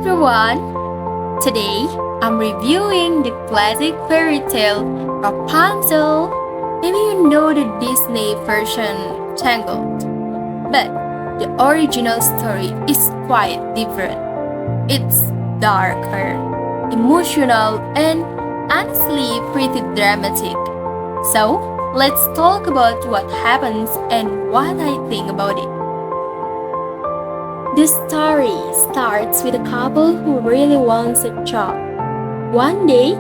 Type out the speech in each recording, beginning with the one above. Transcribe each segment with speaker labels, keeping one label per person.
Speaker 1: everyone! Today I'm reviewing the classic fairy tale Rapunzel. Maybe you know the Disney version Tangled, but the original story is quite different. It's darker, emotional, and honestly pretty dramatic. So, let's talk about what happens and what I think about it. The story starts with a couple who really wants a child. One day,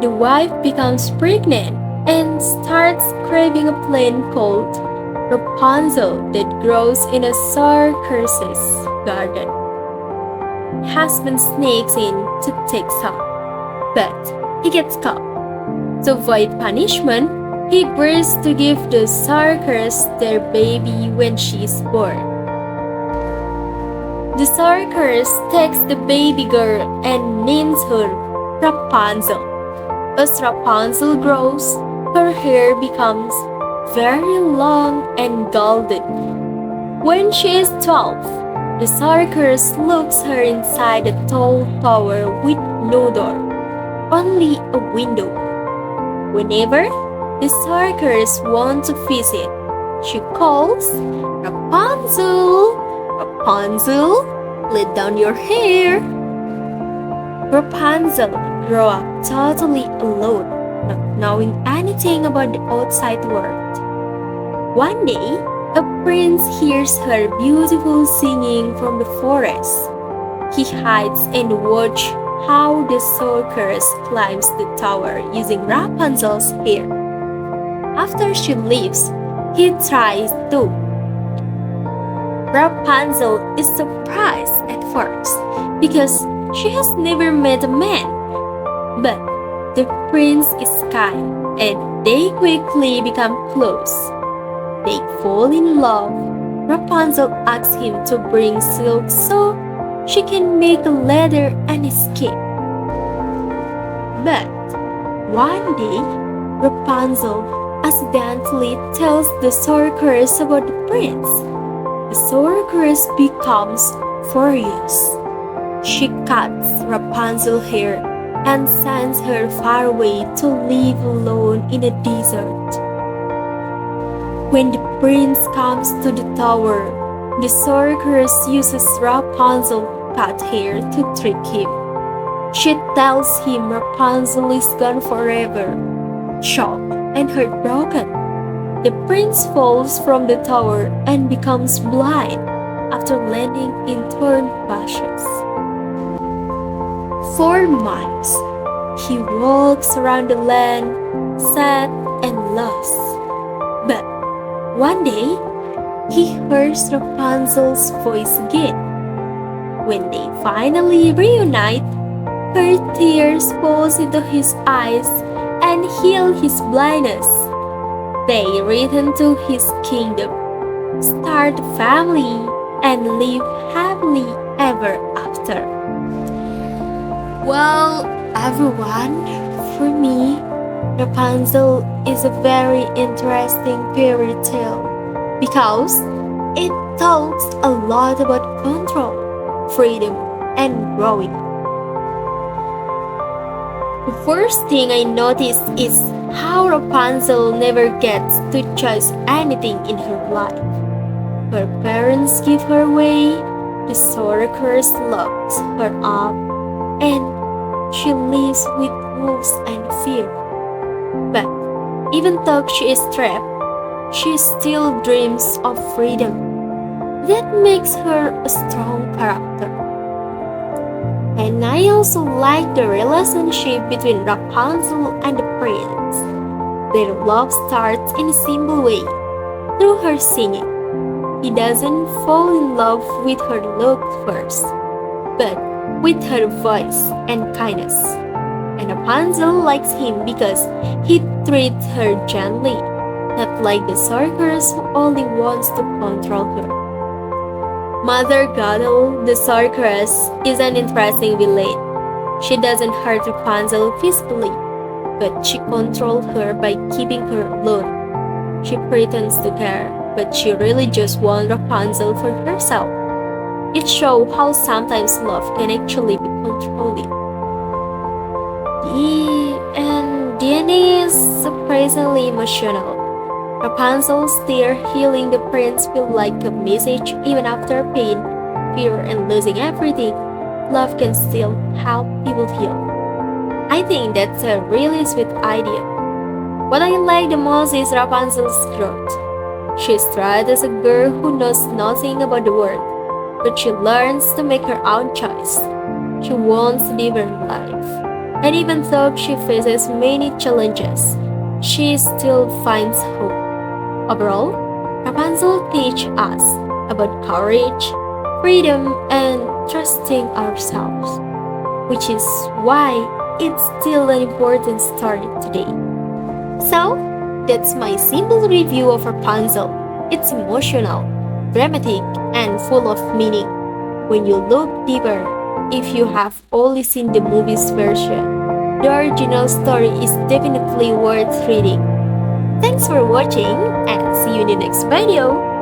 Speaker 1: the wife becomes pregnant and starts craving a plant called Rapunzel that grows in a circus's garden. Husband sneaks in to take some, but he gets caught. To avoid punishment, he agrees to give the circus their baby when she is born. The circus takes the baby girl and names her Rapunzel. As Rapunzel grows, her hair becomes very long and golden. When she is 12, the circus locks her inside a tall tower with no door, only a window. Whenever the circus wants to visit, she calls Rapunzel. Rapunzel, let down your hair. Rapunzel grew up totally alone, not knowing anything about the outside world. One day, a prince hears her beautiful singing from the forest. He hides and watches how the circus climbs the tower using Rapunzel's hair. After she leaves, he tries too. Rapunzel is surprised at first because she has never met a man. But the prince is kind and they quickly become close. They fall in love. Rapunzel asks him to bring silk so she can make a ladder and escape. But one day, Rapunzel accidentally tells the sorceress about the prince. The sorceress becomes furious. She cuts Rapunzel's hair and sends her far away to live alone in a desert. When the prince comes to the tower, the sorceress uses Rapunzel's cut hair to trick him. She tells him Rapunzel is gone forever. Shocked and heartbroken, the prince falls from the tower and becomes blind after landing in thorn bushes. For months, he walks around the land, sad and lost. But one day, he hears Rapunzel's voice again. When they finally reunite, her tears fall into his eyes and heal his blindness. They return to his kingdom, start a family, and live happily ever after. Well, everyone, for me, Rapunzel is a very interesting fairy tale because it talks a lot about control, freedom, and growing. The first thing I noticed is how Rapunzel never gets to choose anything in her life. Her parents give her away, the sorceress locks her up, and she lives with wolves and fear. But even though she is trapped, she still dreams of freedom. That makes her a strong character. And I also like the relationship between Rapunzel and the prince. Their love starts in a simple way, through her singing. He doesn't fall in love with her look first, but with her voice and kindness. And Rapunzel likes him because he treats her gently, not like the sorceress who only wants to control her. Mother Gothel, the sorceress, is an interesting villain. She doesn't hurt Rapunzel physically, but she controls her by keeping her alone. She pretends to care, but she really just wants Rapunzel for herself. It shows how sometimes love can actually be controlling. The ending is surprisingly emotional. Rapunzel's tear healing the prince feel like a message even after pain, fear, and losing everything. Love can still help people heal. I think that's a really sweet idea. What I like the most is Rapunzel's growth. She started as a girl who knows nothing about the world, but she learns to make her own choice. She wants a different life. And even though she faces many challenges, she still finds hope. Overall, Rapunzel teaches us about courage, freedom, and trusting ourselves, which is why it's still an important story today. So, that's my simple review of Rapunzel. It's emotional, dramatic, and full of meaning. When you look deeper, if you have only seen the movie's version, the original story is definitely worth reading. Thanks for watching and see you in the next video.